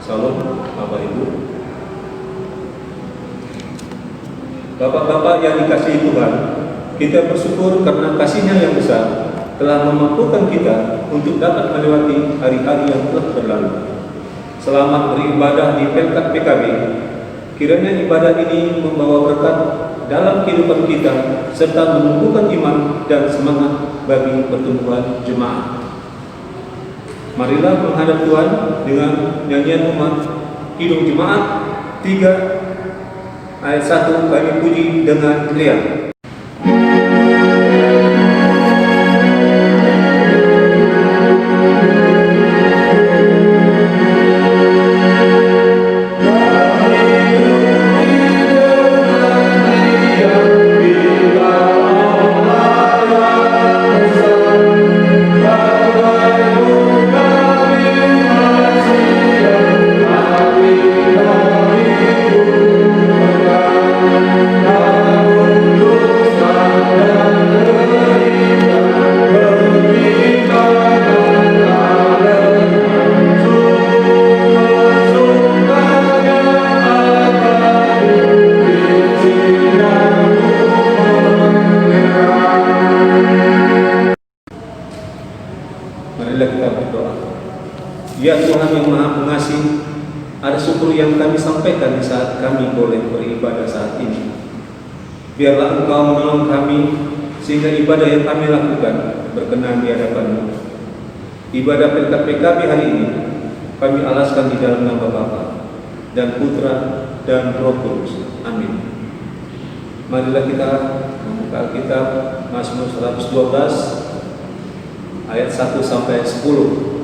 Salam Bapak Ibu. Bapak-bapak yang dikasihi Tuhan, kita bersyukur karena kasih-Nya yang besar telah memampukan kita untuk dapat melewati hari-hari yang telah berlalu. Selamat beribadah di Pelkat PKB. Kiranya ibadah ini membawa berkat dalam kehidupan kita serta menumbuhkan iman dan semangat bagi pertumbuhan jemaat. Marilah menghadap Tuhan dengan nyanyian umat Kidung Jemaat 3 ayat 1 kami puji dengan teriak. Marilah kita berdoa. Ya Tuhan yang Maha Pengasih, ada syukur yang kami sampaikan di saat kami boleh beribadah saat ini. Biarlah Engkau menolong kami sehingga ibadah yang kami lakukan berkenan di hadapan-Mu. Ibadah Pelkat PKB hari ini kami alaskan di dalam nama Bapa dan Putra dan Roh Kudus. Amin. Marilah kita membuka Alkitab Mazmur 112 ayat 1 sampai 10.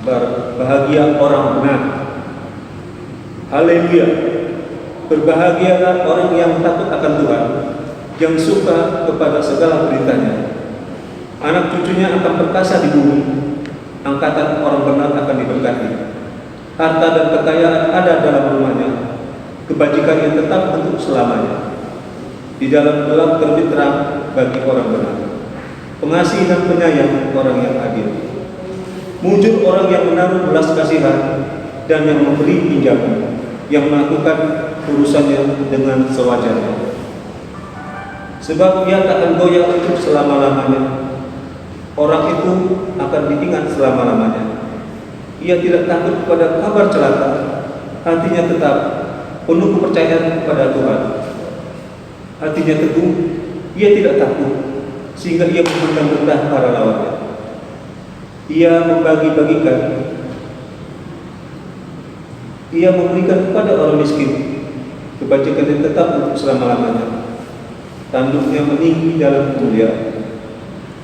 Berbahagia orang benar. Haleluya. Berbahagialah orang yang takut akan Tuhan, yang suka kepada segala perintah-Nya. Anak cucunya akan perkasa di bumi, angkatan orang benar akan diberkati. Harta dan kekayaan ada dalam rumahnya, kebajikan yang tetap untuk selamanya. Di dalam gelap terbit terang bagi orang benar, pengasih dan penyayang orang yang adil. Muncul orang yang menaruh belas kasihan dan yang memberi pinjaman, yang melakukan urusannya dengan sewajarnya. Sebab ia tak akan goyah untuk selama-lamanya. Orang itu akan diingat selama-lamanya. Ia tidak takut kepada kabar celaka, hatinya tetap penuh kepercayaan kepada Tuhan. Hatinya teguh, ia tidak takut, sehingga ia memandang rendah para lawannya. Ia membagi-bagikan, ia memberikan kepada orang miskin, kebajikan yang tetap untuk selama-lamanya. Tanduknya meninggi dalam kemuliaan.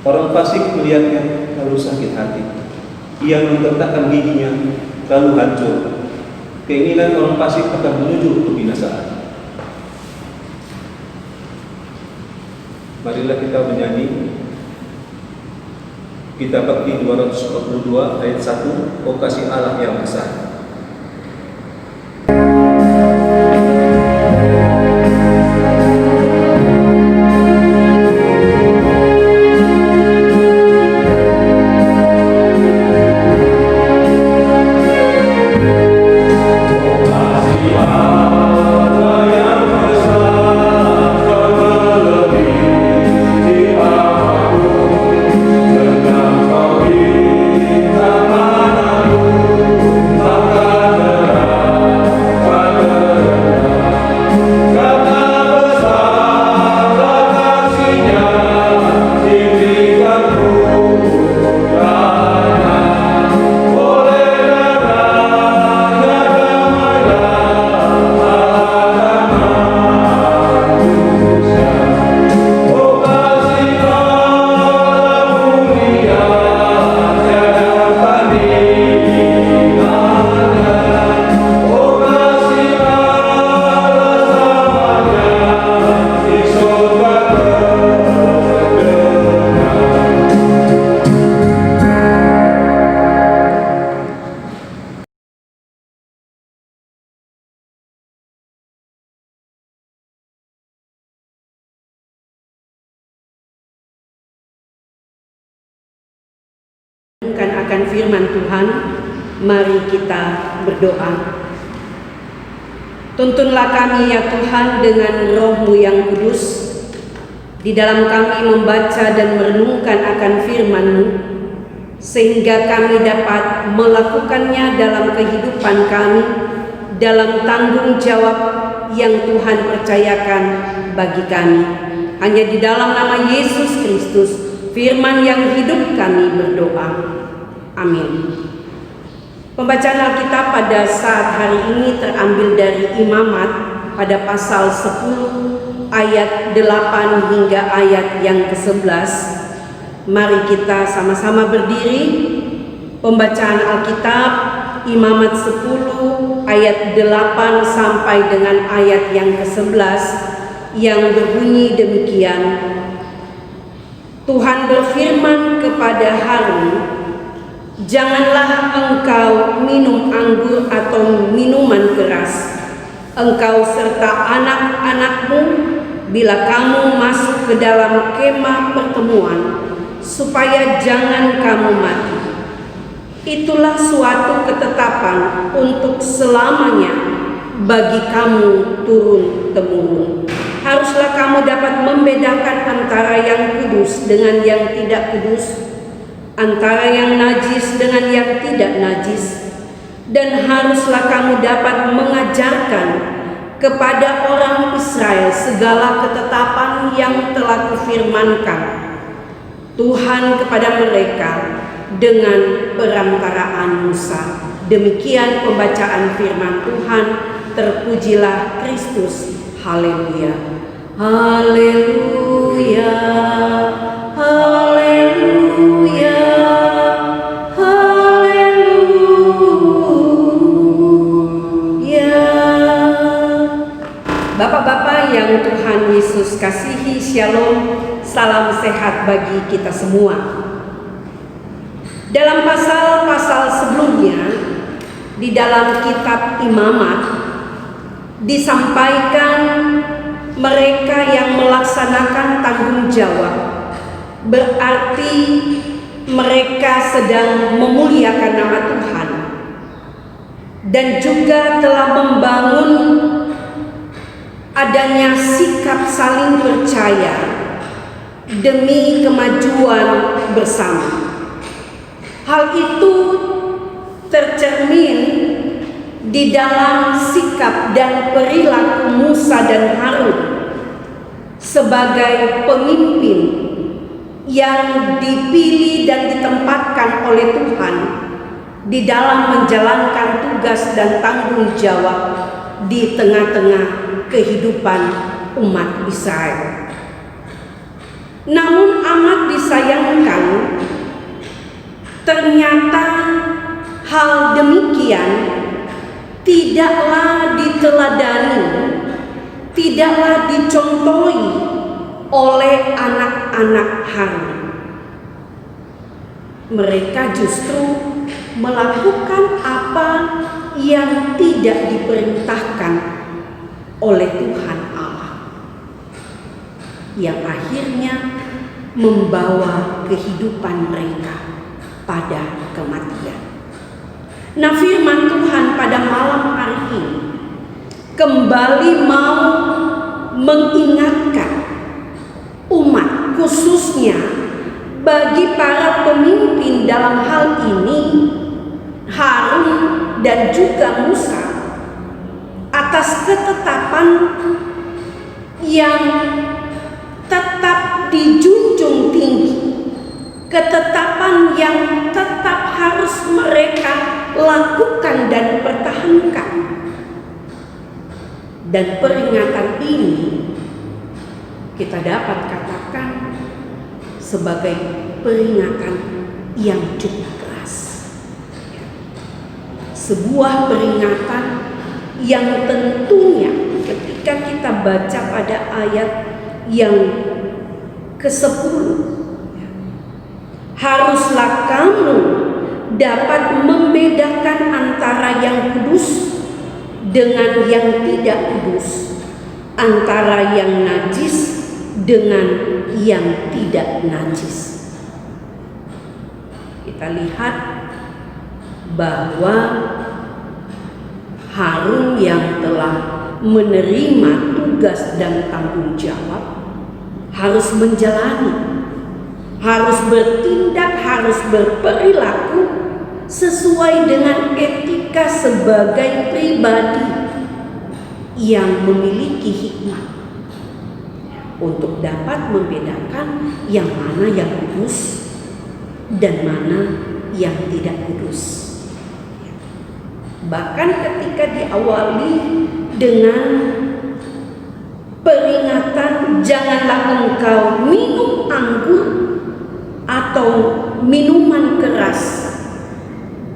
Orang fasik melihatnya lalu sakit hati. Ia menggertakkan giginya lalu hancur. Keinginan orang fasik akan menuju kebinasaan. Marilah kita menyanyi Kitab Bakti 242 ayat 1, Oh kasih Allah yang besar. Akan firman Tuhan Mari kita berdoa. Tuntunlah kami ya Tuhan dengan roh-Mu yang kudus, di dalam kami membaca dan merenungkan akan firman-Mu, sehingga kami dapat melakukannya dalam kehidupan kami, dalam tanggung jawab yang Tuhan percayakan bagi kami. Hanya di dalam nama Yesus Kristus, firman yang hidup, kami berdoa. Amin. Pembacaan Alkitab pada saat hari ini terambil dari Imamat pada pasal 10 ayat 8 hingga ayat yang ke-11. Mari kita sama-sama berdiri. Pembacaan Alkitab Imamat 10 ayat 8 sampai dengan ayat yang ke-11 yang berbunyi demikian. Tuhan berfirman kepada Harun, "Janganlah engkau minum anggur atau minuman keras, engkau serta anak-anakmu, bila kamu masuk ke dalam kemah pertemuan, supaya jangan kamu mati. Itulah suatu ketetapan untuk selamanya bagi kamu turun-temurun. Haruslah kamu dapat membedakan antara yang kudus dengan yang tidak kudus, antara yang najis dengan yang tidak najis, dan haruslah kamu dapat mengajarkan kepada orang Israel segala ketetapan yang telah kufirmankan Tuhan kepada mereka dengan perantaraan Musa." Demikian pembacaan firman Tuhan. Terpujilah Kristus. Haleluya. Haleluya. Haleluya. Haleluya. Bapak-bapak yang Tuhan Yesus kasihi, Shalom. Salam sehat bagi kita semua. Dalam pasal-pasal sebelumnya di dalam kitab Imamat disampaikan mereka yang melaksanakan tanggung jawab, berarti mereka sedang memuliakan nama Tuhan dan juga telah membangun adanya sikap saling percaya demi kemajuan bersama. Hal itu tercermin di dalam sikap dan perilaku Musa dan Harun sebagai pemimpin yang dipilih dan ditempatkan oleh Tuhan di dalam menjalankan tugas dan tanggung jawab di tengah-tengah kehidupan umat Israel. Namun amat disayangkan, ternyata hal demikian tidaklah diteladani, tidaklah dicontohi oleh anak-anak Harun. Mereka justru melakukan apa yang tidak diperintahkan oleh Tuhan Allah, yang akhirnya membawa kehidupan mereka pada kematian. Nah, firman Tuhan pada malam hari ini kembali mau mengingatkan umat, khususnya bagi para pemimpin dalam hal ini, Harun dan juga Musa, atas ketetapan yang tetap dijunjung tinggi, ketetapan yang tetap harus mereka lakukan dan pertahankan. Dan peringatan ini kita dapat katakan sebagai peringatan yang cukup keras. Sebuah peringatan yang tentunya ketika kita baca pada ayat yang ke-10, haruslah kamu dapat membedakan antara yang kudus dengan yang tidak kudus, antara yang najis dengan yang tidak najis. Kita lihat bahwa Harun yang telah menerima tugas dan tanggung jawab harus menjalani, harus bertindak, harus berperilaku sesuai dengan etika sebagai pribadi yang memiliki hikmah untuk dapat membedakan yang mana yang kudus dan mana yang tidak kudus. Bahkan ketika diawali dengan peringatan janganlah engkau minum anggur atau minuman keras,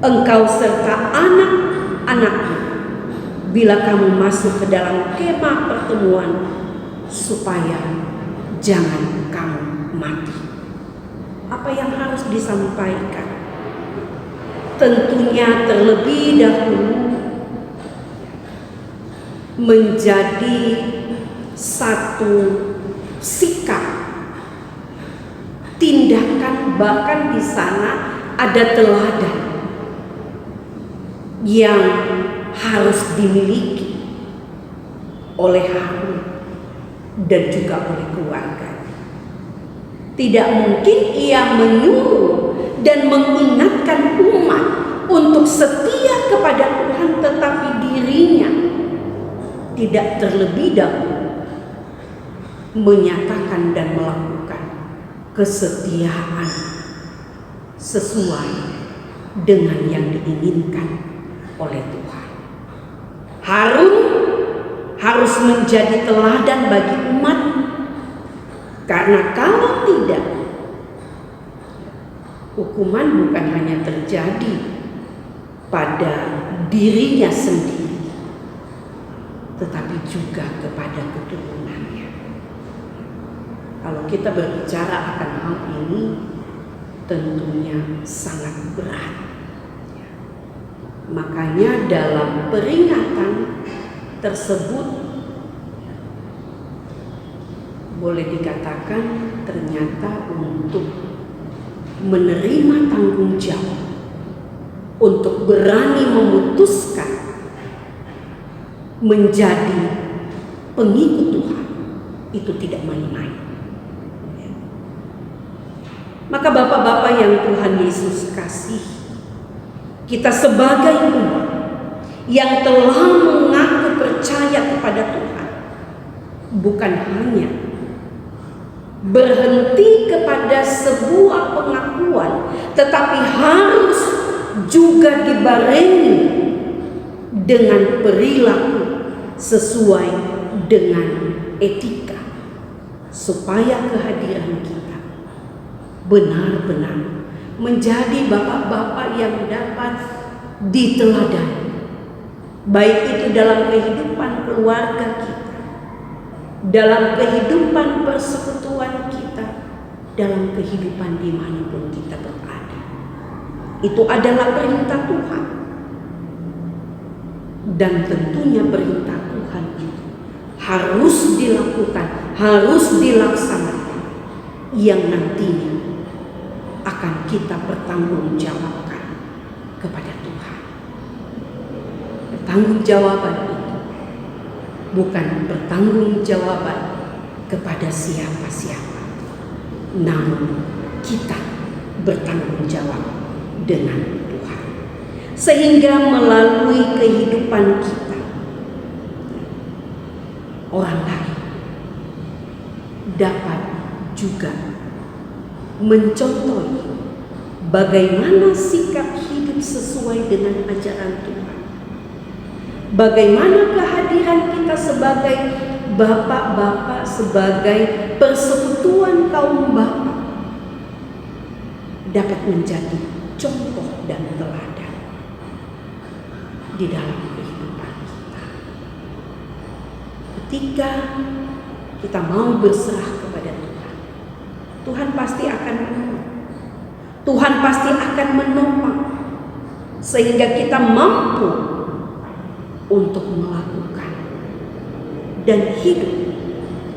engkau serta anak-anakmu, bila kamu masuk ke dalam kemah pertemuan, supaya jangan kamu mati. Apa yang harus disampaikan? Tentunya terlebih dahulu menjadi satu sikap, tindakan, bahkan di sana ada teladan yang harus dimiliki oleh Harun dan juga oleh keluarga. Tidak mungkin ia menyuruh dan mengingatkan umat untuk setia kepada Tuhan, tetapi dirinya tidak terlebih dahulu menyatakan dan melakukan kesetiaan sesuai dengan yang diinginkan oleh Tuhan. Harun harus menjadi teladan bagi umat, karena kalau tidak, hukuman bukan hanya terjadi pada dirinya sendiri, tetapi juga kepada keturunannya. Kalau kita berbicara akan hal ini, tentunya sangat berat. Makanya dalam peringatan tersebut boleh dikatakan ternyata untuk menerima tanggung jawab, untuk berani memutuskan menjadi pengikut Tuhan, itu tidak main-main. Maka bapak-bapak yang Tuhan Yesus kasih, kita sebagai umat yang telah mengaku percaya kepada Tuhan, bukan hanya berhenti kepada sebuah pengakuan, tetapi harus juga dibarengi dengan perilaku sesuai dengan etika, supaya kehadiran kita benar-benar menjadi bapak-bapak yang dapat diteladani, baik itu dalam kehidupan keluarga kita, dalam kehidupan persekutuan kita, dalam kehidupan dimanapun kita berada. Itu adalah perintah Tuhan. Dan tentunya perintah Tuhan itu harus dilakukan, harus dilaksanakan, yang nantinya akan kita pertanggungjawabkan kepada Tuhan. Pertanggungjawaban itu bukan pertanggungjawaban kepada siapa-siapa, namun kita bertanggung jawab dengan Tuhan, sehingga melalui kehidupan kita orang lain dapat juga mencontohi bagaimana sikap hidup sesuai dengan ajaran Tuhan, bagaimana kehadiran kita sebagai bapak-bapak, sebagai persekutuan kaum bapak dapat menjadi contoh dan teladan di dalam kehidupan kita. Ketika kita mau berserah kepada Tuhan, Tuhan pasti akan menolong, Tuhan pasti akan menopang, sehingga kita mampu untuk melakukan dan hidup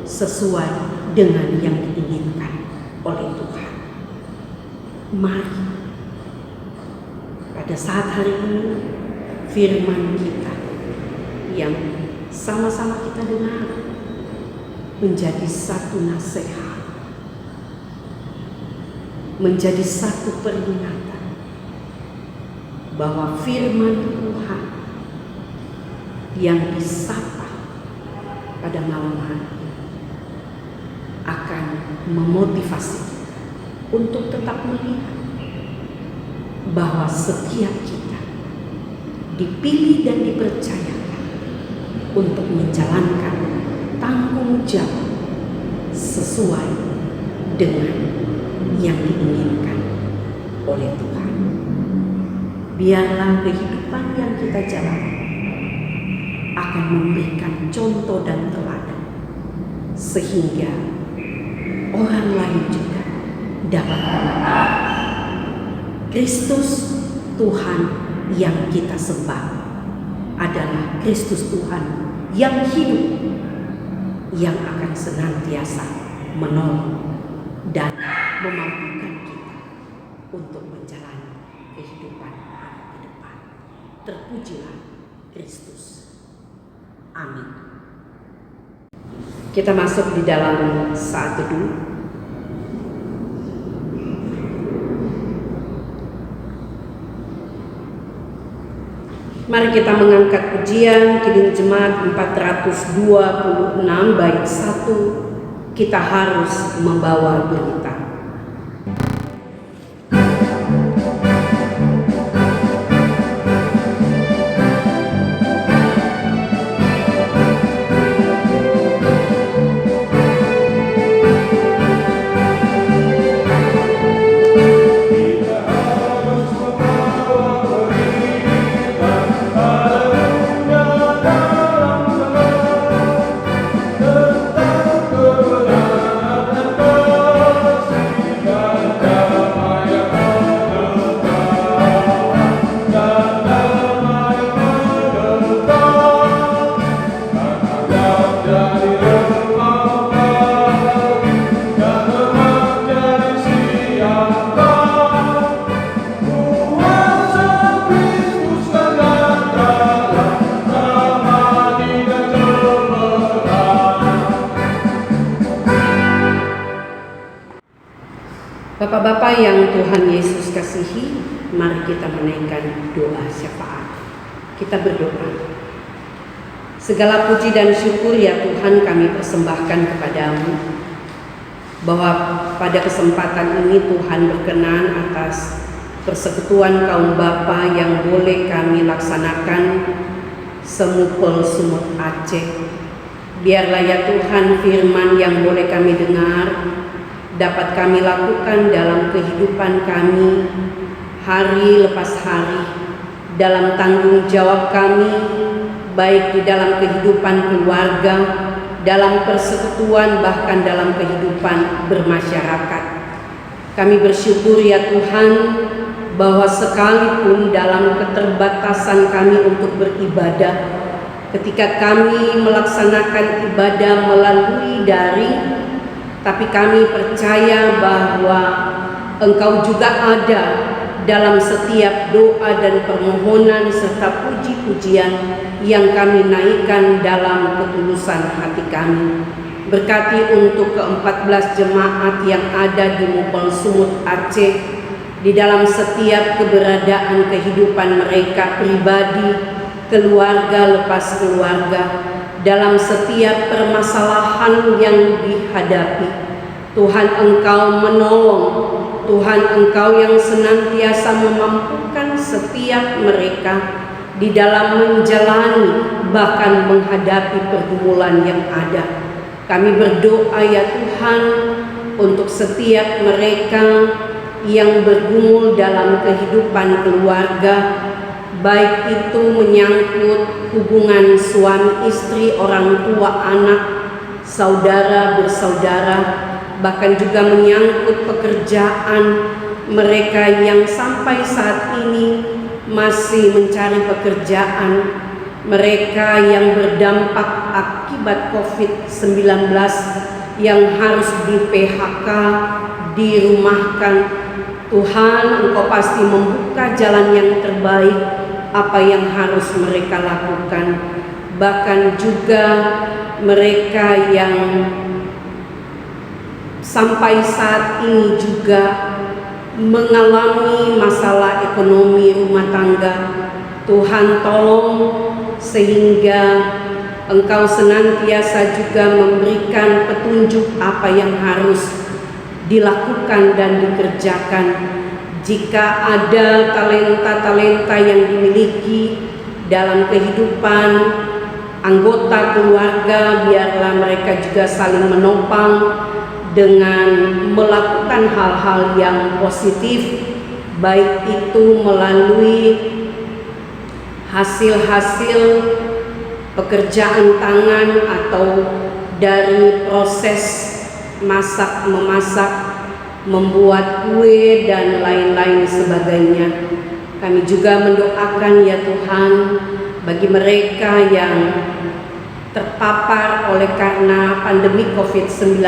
sesuai dengan yang diinginkan oleh Tuhan. Mari pada saat hari ini firman kita yang sama-sama kita dengar menjadi satu nasihat, menjadi satu peringatan bahwa firman Tuhan yang disapa pada malam hari ini akan memotivasi kita untuk tetap melihat bahwa setiap kita dipilih dan dipercayakan untuk menjalankan tanggung jawab sesuai dengan yang diinginkan oleh Tuhan. Biarlah kehidupan yang kita jalani akan memberikan contoh dan teladan sehingga orang lain juga dapat mengenal Kristus Tuhan yang kita sembah adalah Kristus Tuhan yang hidup, yang akan senantiasa menolong dan memampukan kita untuk menjalani kehidupan ke depan. Terpujilah Kristus. Amin. Kita masuk di dalam saat teduh. Mari kita mengangkat pujian Kidung Jemaat 426 bait 1. Kita harus membawa berita. Bapak-bapak yang Tuhan Yesus kasihi, mari kita menaikkan doa syafaat. Kita berdoa. Segala puji dan syukur ya Tuhan kami persembahkan kepadamu, bahwa pada kesempatan ini Tuhan berkenan atas persekutuan kaum bapa yang boleh kami laksanakan semupel sumut Aceh. Biarlah ya Tuhan firman yang boleh kami dengar dapat kami lakukan dalam kehidupan kami hari lepas hari, dalam tanggung jawab kami, baik di dalam kehidupan keluarga, dalam persekutuan, bahkan dalam kehidupan bermasyarakat. Kami bersyukur ya Tuhan bahwa sekalipun dalam keterbatasan kami untuk beribadah, ketika kami melaksanakan ibadah melalui daring, tapi kami percaya bahwa Engkau juga ada dalam setiap doa dan permohonan serta puji-pujian yang kami naikkan dalam ketulusan hati kami. Berkati untuk ke-14 jemaat yang ada di Mupel Sumut Aceh, di dalam setiap keberadaan kehidupan mereka pribadi, keluarga lepas keluarga, dalam setiap permasalahan yang dihadapi. Tuhan Engkau menolong, Tuhan Engkau yang senantiasa memampukan setiap mereka di dalam menjalani bahkan menghadapi pergumulan yang ada. Kami berdoa ya Tuhan untuk setiap mereka yang bergumul dalam kehidupan keluarga, baik itu menyangkut hubungan suami istri, orang tua anak, saudara bersaudara, bahkan juga menyangkut pekerjaan mereka yang sampai saat ini masih mencari pekerjaan, mereka yang berdampak akibat COVID-19 yang harus di PHK, dirumahkan. Tuhan, Engkau pasti membuka jalan yang terbaik apa yang harus mereka lakukan. Bahkan juga mereka yang sampai saat ini juga mengalami masalah ekonomi rumah tangga, Tuhan tolong sehingga Engkau senantiasa juga memberikan petunjuk apa yang harus dilakukan dan dikerjakan. Jika ada talenta-talenta yang dimiliki dalam kehidupan anggota keluarga, biarlah mereka juga saling menopang dengan melakukan hal-hal yang positif, baik itu melalui hasil-hasil pekerjaan tangan atau dari proses memasak, membuat kue dan lain-lain sebagainya. Kami juga mendoakan ya Tuhan bagi mereka yang terpapar oleh karena pandemi COVID-19,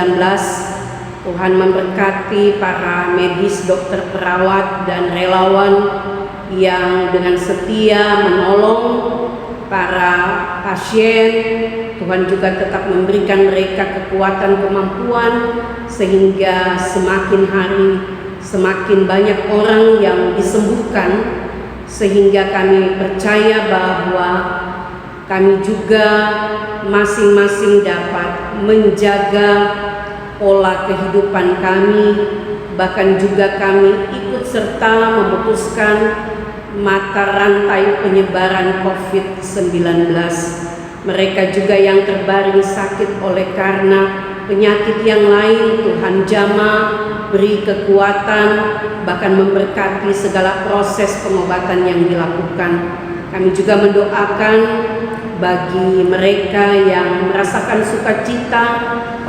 Tuhan memberkati para medis, dokter, perawat dan relawan yang dengan setia menolong para pasien. Tuhan juga tetap memberikan mereka kekuatan, kemampuan sehingga semakin hari semakin banyak orang yang disembuhkan, sehingga kami percaya bahwa kami juga masing-masing dapat menjaga pola kehidupan kami, bahkan juga kami ikut serta memutuskan mata rantai penyebaran COVID-19. Mereka juga yang terbaring sakit oleh karena penyakit yang lain, Tuhan jamah, beri kekuatan, bahkan memberkati segala proses pengobatan yang dilakukan. Kami juga mendoakan bagi mereka yang merasakan sukacita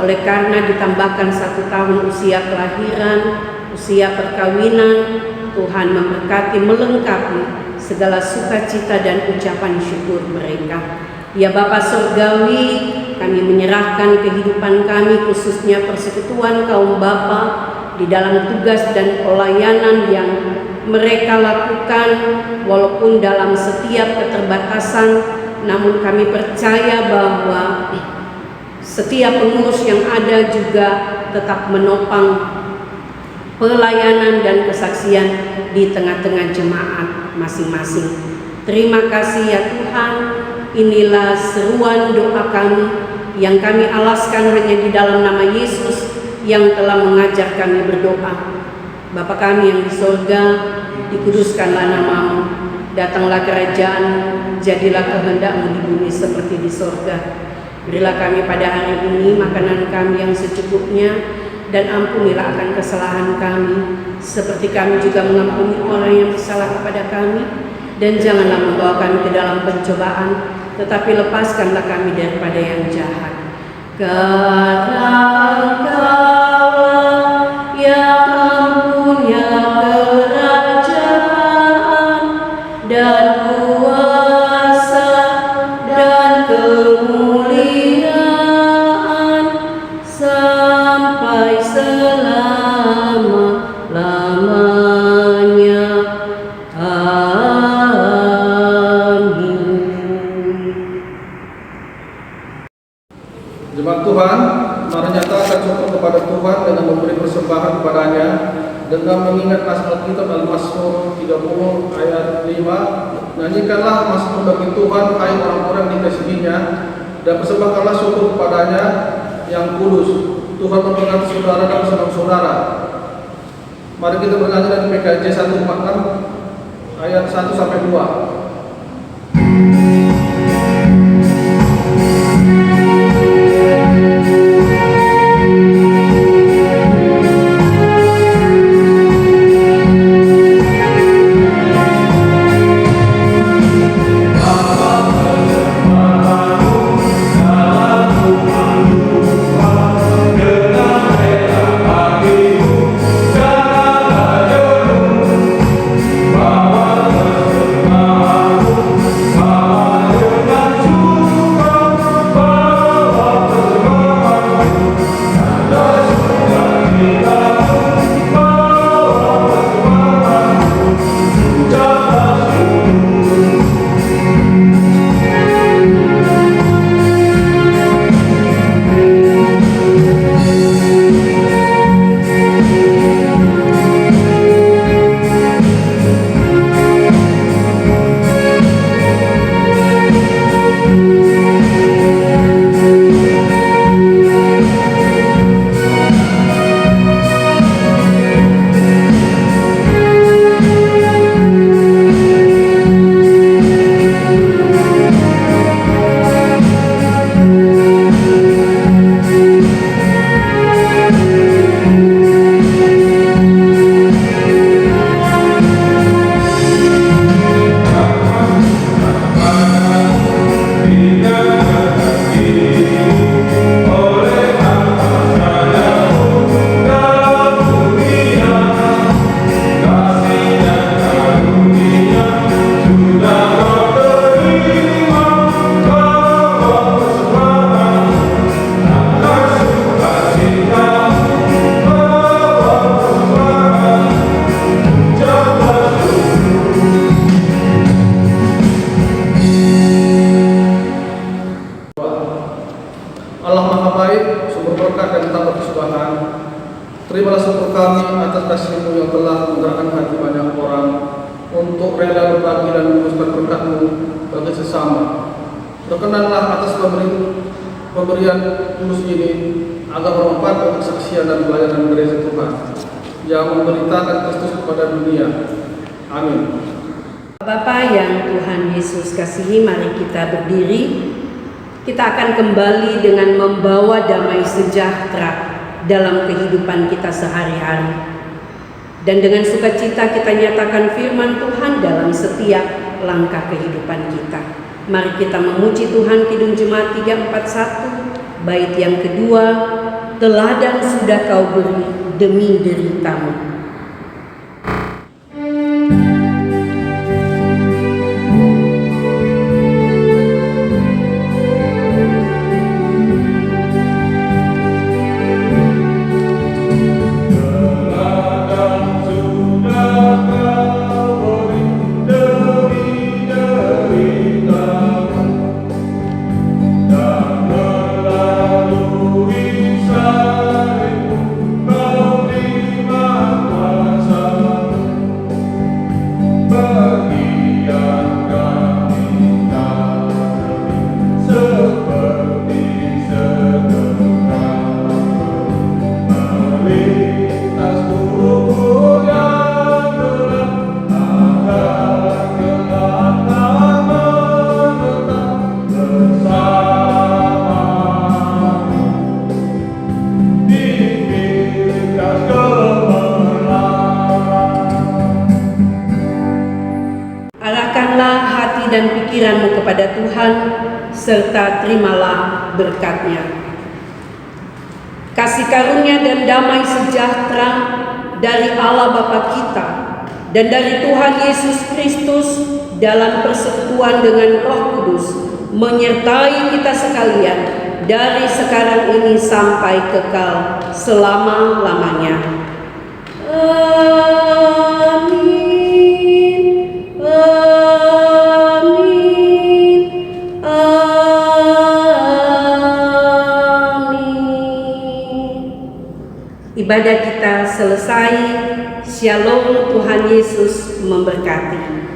oleh karena ditambahkan 1 tahun usia kelahiran, usia perkawinan. Tuhan memberkati, melengkapi segala sukacita dan ucapan syukur mereka. Ya Bapa Surgawi, kami menyerahkan kehidupan kami, khususnya persekutuan kaum Bapa, di dalam tugas dan pelayanan yang mereka lakukan, walaupun dalam setiap keterbatasan, namun kami percaya bahwa setiap pengurus yang ada juga tetap menopang pelayanan dan kesaksian di tengah-tengah jemaat masing-masing. Terima kasih ya Tuhan. Inilah seruan doa kami yang kami alaskan hanya di dalam nama Yesus yang telah mengajar kami berdoa. Bapa kami yang di sorga, dikuduskanlah namamu, datanglah kerajaan-Mu, jadilah kehendak-Mu di bumi seperti di sorga. Berilah kami pada hari ini makanan kami yang secukupnya, dan ampunilah akan kesalahan kami, seperti kami juga mengampuni orang yang bersalah kepada kami. Dan janganlah membawa kami ke dalam pencobaan, tetapi lepaskanlah kami daripada yang jahat. Karena Engkau-lah yang punya kerajaan dan kuasa dan kemuliaan sampai selama-lamanya. Jemaat Tuhan, mari nyatakan syukur kepada Tuhan dengan memberi persembahan kepadanya dengan mengingat naskah Alkitab Al-Mazmur 30 ayat 5. Nyanyikanlah mazmur bagi Tuhan, hai orang-orang yang dikasihinya, dan persembahkanlah syukur kepadanya yang kudus. Tuhan memberkati saudara dan saudara-saudara. Mari kita bernyanyi dari PKJ 146 ayat 1 sampai 2. Bawa kasih-Mu yang telah menggerakkan hati banyak orang untuk rela berbagi dan meneruskan berkat-Mu bagi sesama. Berkenanlah atas pemberian kudus ini agar bermanfaat bagi kesaksian dan pelayanan gereja Tuhan yang memberitakan Kristus kepada dunia. Amin. Bapa yang Tuhan Yesus kasihi, mari kita berdiri. Kita akan kembali dengan membawa damai sejahtera dalam kehidupan kita sehari-hari. Dan dengan sukacita kita nyatakan firman Tuhan dalam setiap langkah kehidupan kita. Mari kita memuji Tuhan. Kidung Jemaat 341 bait yang kedua, teladan sudah Kau beri demi derita-Mu. Dan pikiranmu kepada Tuhan, serta terimalah berkat-Nya. Kasih karunia dan damai sejahtera dari Allah Bapa kita dan dari Tuhan Yesus Kristus dalam persekutuan dengan Roh Kudus menyertai kita sekalian dari sekarang ini sampai kekal selama-lamanya. Amin. Ibadah kita selesai. Shalom, Tuhan Yesus memberkati.